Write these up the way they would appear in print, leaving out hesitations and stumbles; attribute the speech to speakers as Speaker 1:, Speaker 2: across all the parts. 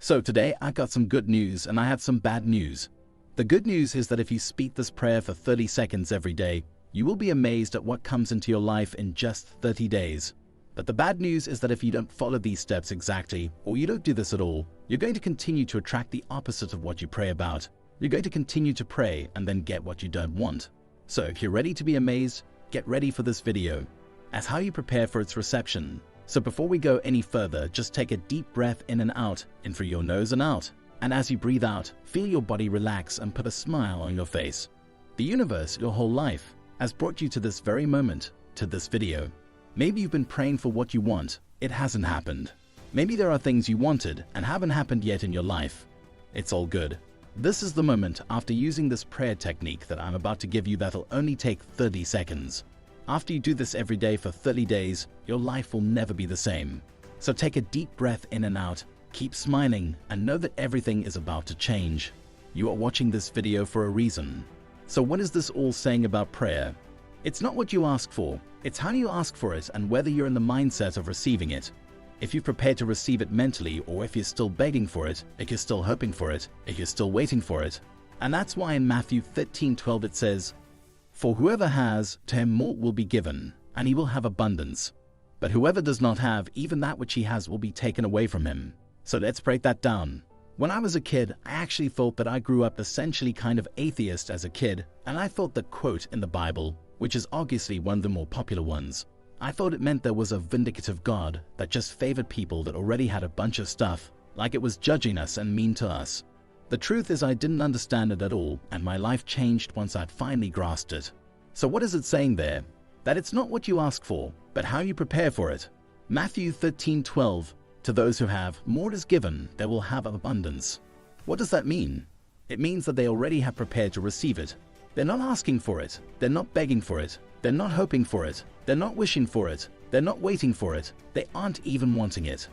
Speaker 1: So today I got some good news and I have some bad news. The good news is that if you speak this prayer for 30 seconds every day, you will be amazed at what comes into your life in just 30 days. But the bad news is that if you don't follow these steps exactly, or you don't do this at all, you're going to continue to attract the opposite of what you pray about. You're going to continue to pray and then get what you don't want. So if you're ready to be amazed, get ready for this video as how you prepare for its reception. So before we go any further, just take a deep breath in and out, in through your nose and out. And as you breathe out, feel your body relax and put a smile on your face. The universe, your whole life, has brought you to this very moment, to this video. Maybe you've been praying for what you want. It hasn't happened. Maybe there are things you wanted and haven't happened yet in your life. It's all good. This is the moment after using this prayer technique that I'm about to give you that'll only take 30 seconds. After you do this every day for 30 days, your life will never be the same. So take a deep breath in and out, keep smiling, and know that everything is about to change. You are watching this video for a reason. So what is this all saying about prayer? It's not what you ask for, it's how you ask for it and whether you're in the mindset of receiving it. If you've prepared to receive it mentally, or if you're still begging for it, if you're still hoping for it, if you're still waiting for it. And that's why in Matthew 13:12 it says, "For whoever has, to him more will be given, and he will have abundance. But whoever does not have, even that which he has will be taken away from him." So let's break that down. When I was a kid, I actually thought that I grew up essentially kind of atheist as a kid, and I thought that quote in the Bible, which is obviously one of the more popular ones, I thought it meant there was a vindicative God that just favored people that already had a bunch of stuff, like it was judging us and mean to us. The truth is I didn't understand it at all, and my life changed once I'd finally grasped it. So what is it saying there? That it's not what you ask for, but how you prepare for it. Matthew 13:12, "To those who have, more is given, they will have abundance." What does that mean? It means that they already have prepared to receive it. They're not asking for it, they're not begging for it, they're not hoping for it, they're not wishing for it, they're not waiting for it, they aren't even wanting it.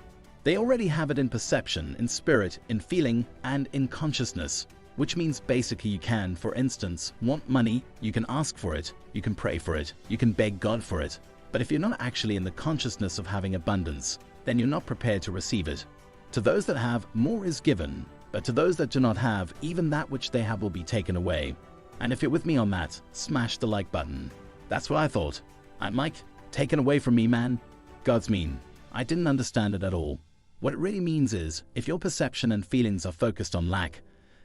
Speaker 1: They already have it in perception, in spirit, in feeling, and in consciousness, which means basically you can, for instance, want money, you can ask for it, you can pray for it, you can beg God for it. But if you're not actually in the consciousness of having abundance, then you're not prepared to receive it. To those that have, more is given, but to those that do not have, even that which they have will be taken away. And if you're with me on that, smash the like button. That's what I thought. Mike, taken away from me, man. God's mean. I didn't understand it at all. What it really means is, if your perception and feelings are focused on lack,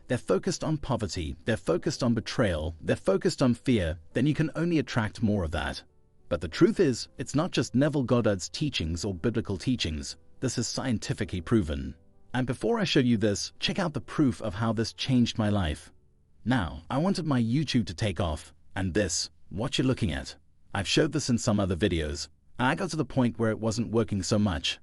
Speaker 1: they're focused on poverty, they're focused on betrayal, they're focused on fear, then you can only attract more of that. But the truth is, it's not just Neville Goddard's teachings or biblical teachings. This is scientifically proven. And before I show you this, check out the proof of how this changed my life. Now, I wanted my YouTube to take off, and this, what you're looking at. I've showed this in some other videos, and I got to the point where it wasn't working so much.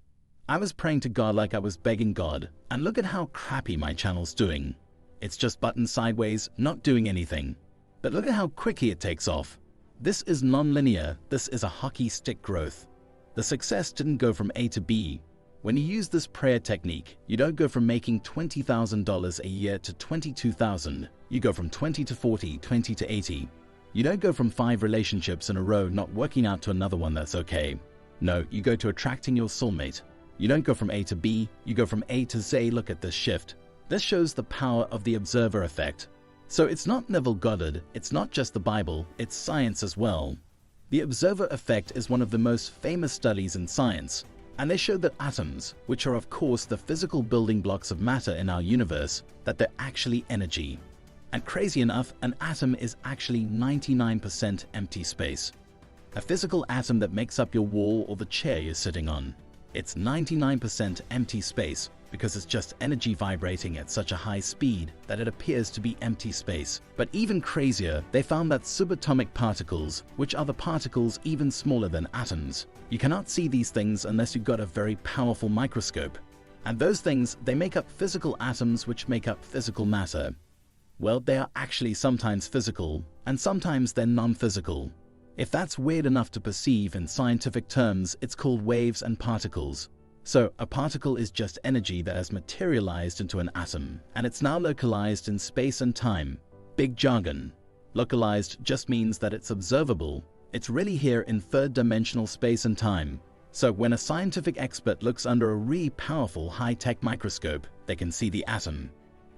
Speaker 1: I was praying to God like I was begging God, and look at how crappy my channel's doing. It's just buttons sideways, not doing anything. But look at how quickly it takes off. This is non-linear, this is a hockey stick growth. The success didn't go from A to B. When you use this prayer technique, you don't go from making $20,000 a year to $22,000. You go from 20 to 40, 20 to 80. You don't go from 5 relationships in a row not working out to another one that's okay. No, you go to attracting your soulmate. You don't go from A to B, you go from A to Z. Look at this shift. This shows the power of the observer effect. So it's not Neville Goddard, it's not just the Bible, it's science as well. The observer effect is one of the most famous studies in science, and they show that atoms, which are of course the physical building blocks of matter in our universe, that they're actually energy. And crazy enough, an atom is actually 99% empty space. A physical atom that makes up your wall or the chair you're sitting on. It's 99% empty space because it's just energy vibrating at such a high speed that it appears to be empty space. But even crazier, they found that subatomic particles, which are the particles even smaller than atoms, you cannot see these things unless you've got a very powerful microscope. And those things, they make up physical atoms which make up physical matter. Well, they are actually sometimes physical, and sometimes they're non-physical. If that's weird enough to perceive in scientific terms, it's called waves and particles. So, a particle is just energy that has materialized into an atom, and it's now localized in space and time. Big jargon. Localized just means that it's observable. It's really here in third-dimensional space and time. So when a scientific expert looks under a really powerful high-tech microscope, they can see the atom.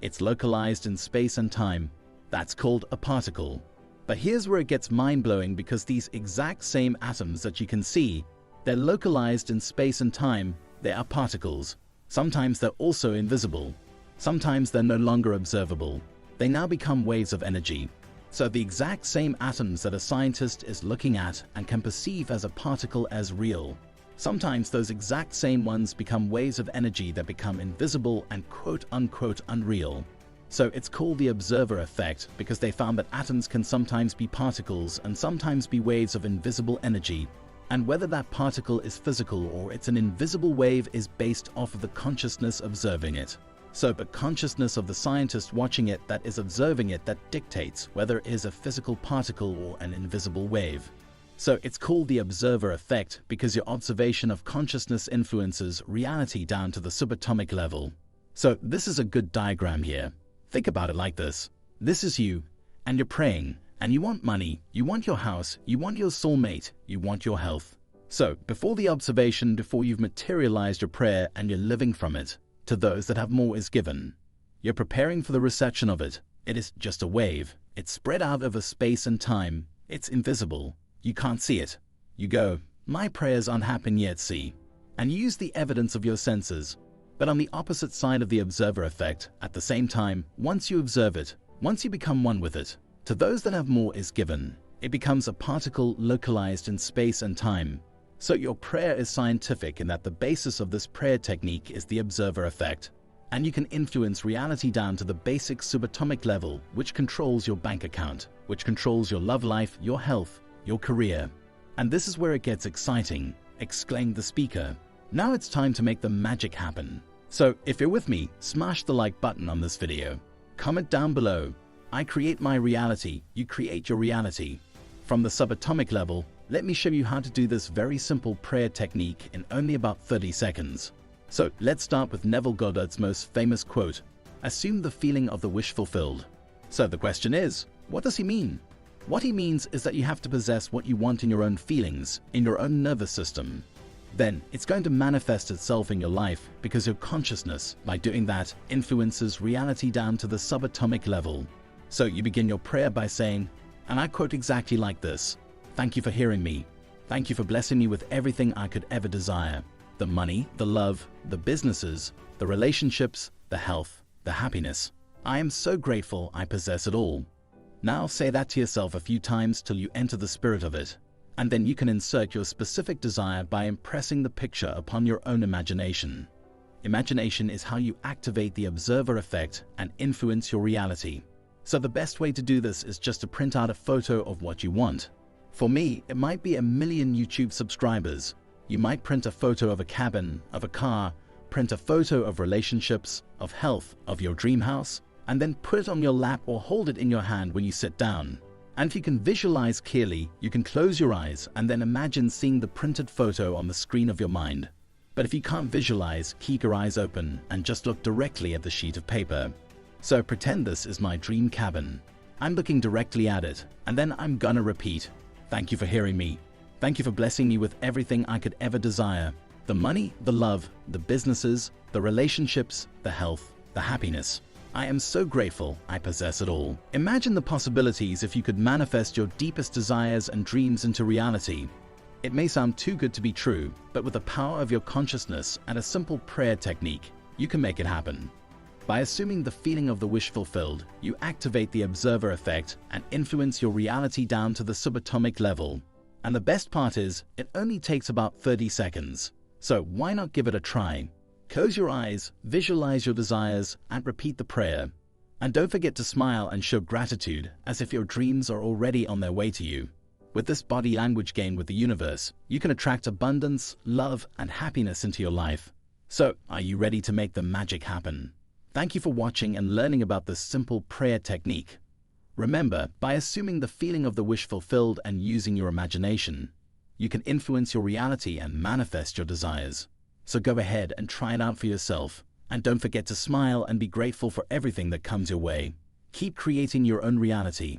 Speaker 1: It's localized in space and time. That's called a particle. But here's where it gets mind-blowing, because these exact same atoms that you can see, they're localized in space and time. They are particles. Sometimes they're also invisible. Sometimes they're no longer observable. They now become waves of energy. So the exact same atoms that a scientist is looking at and can perceive as a particle as real, sometimes those exact same ones become waves of energy that become invisible and quote-unquote unreal. So it's called the observer effect, because they found that atoms can sometimes be particles and sometimes be waves of invisible energy. And whether that particle is physical or it's an invisible wave is based off of the consciousness observing it. So the consciousness of the scientist watching it that is observing it that dictates whether it is a physical particle or an invisible wave. So it's called the observer effect because your observation of consciousness influences reality down to the subatomic level. So this is a good diagram here. Think about it like this. This is you, and you're praying, and you want money, you want your house, you want your soulmate, you want your health. So before the observation, before you've materialized your prayer and you're living from it, to those that have more is given. You're preparing for the reception of it. It is just a wave. It's spread out over space and time. It's invisible. You can't see it. You go, my prayers aren't happening yet, see? And you use the evidence of your senses. But on the opposite side of the observer effect, at the same time, once you observe it, once you become one with it, to those that have more is given. It becomes a particle localized in space and time. So your prayer is scientific in that the basis of this prayer technique is the observer effect. And you can influence reality down to the basic subatomic level, which controls your bank account, which controls your love life, your health, your career. And this is where it gets exciting, exclaimed the speaker. Now it's time to make the magic happen. So if you're with me, smash the like button on this video. Comment down below. I create my reality, you create your reality. From the subatomic level, let me show you how to do this very simple prayer technique in only about 30 seconds. So let's start with Neville Goddard's most famous quote, "Assume the feeling of the wish fulfilled." So the question is, what does he mean? What he means is that you have to possess what you want in your own feelings, in your own nervous system. Then it's going to manifest itself in your life because your consciousness, by doing that, influences reality down to the subatomic level. So you begin your prayer by saying, and I quote exactly like this, "Thank you for hearing me. Thank you for blessing me with everything I could ever desire. The money, the love, the businesses, the relationships, the health, the happiness. I am so grateful I possess it all." Now say that to yourself a few times till you enter the spirit of it. And then you can insert your specific desire by impressing the picture upon your own imagination. Imagination is how you activate the observer effect and influence your reality. So the best way to do this is just to print out a photo of what you want. For me, it might be 1 million YouTube subscribers. You might print a photo of a cabin, of a car, print a photo of relationships, of health, of your dream house, and then put it on your lap or hold it in your hand when you sit down. And if you can visualize clearly, you can close your eyes and then imagine seeing the printed photo on the screen of your mind. But if you can't visualize, keep your eyes open and just look directly at the sheet of paper. So pretend this is my dream cabin. I'm looking directly at it, and then I'm gonna repeat, "Thank you for hearing me. Thank you for blessing me with everything I could ever desire. The money, the love, the businesses, the relationships, the health, the happiness. I am so grateful I possess it all." Imagine the possibilities if you could manifest your deepest desires and dreams into reality. It may sound too good to be true, but with the power of your consciousness and a simple prayer technique, you can make it happen. By assuming the feeling of the wish fulfilled, you activate the observer effect and influence your reality down to the subatomic level. And the best part is, it only takes about 30 seconds. So why not give it a try? Close your eyes, visualize your desires, and repeat the prayer. And don't forget to smile and show gratitude as if your dreams are already on their way to you. With this body language game with the universe, you can attract abundance, love, and happiness into your life. So, are you ready to make the magic happen? Thank you for watching and learning about this simple prayer technique. Remember, by assuming the feeling of the wish fulfilled and using your imagination, you can influence your reality and manifest your desires. So go ahead and try it out for yourself. And don't forget to smile and be grateful for everything that comes your way. Keep creating your own reality.